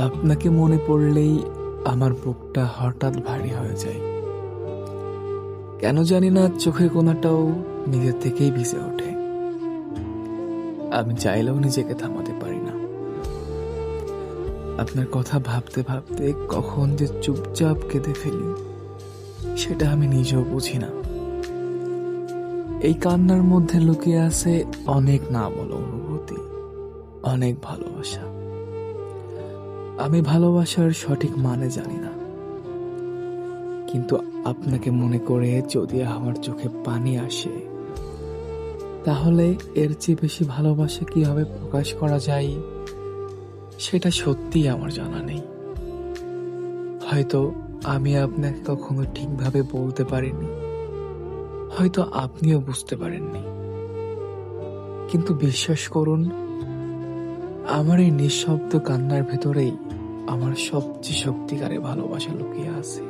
আপনাকে মনে পড়লেই আমার বুকটা হঠাৎ ভারী হয়ে যায়। কেন জানি না, চোখের কোণাটাও নিজের থেকেই ভিজে ওঠে। আমি চাইলেও নিজেকে থামাতে পারি না। আপনার কথা ভাবতে ভাবতে কখন যে চুপচাপ কেঁদে ফেলি, সেটা আমি নিজেও বুঝি না। এই কান্নার মধ্যে লুকিয়ে আছে অনেক না বলা অনুভূতি, অনেক ভালোবাসা। আমি ভালোবাসার সঠিক মানে জানি না, কিন্তু আপনাকে মনে করে যদি আমার চোখে পানি আসে, তাহলে এর চেয়ে বেশি ভালোবাসা কিভাবে প্রকাশ করা যায় সেটা সত্যিই আমার জানা নেই। হয়তো আমি আপনাকে কখনো ঠিকভাবে বলতে পারিনি, হয়তো আপনিও বুঝতে পারেননি, কিন্তু বিশ্বাস করুন, আমার এই নিঃশব্দ কান্নার ভেতরেই আমার সবচেয়ে সত্যিকারের ভালোবাসা লুকিয়ে আছে।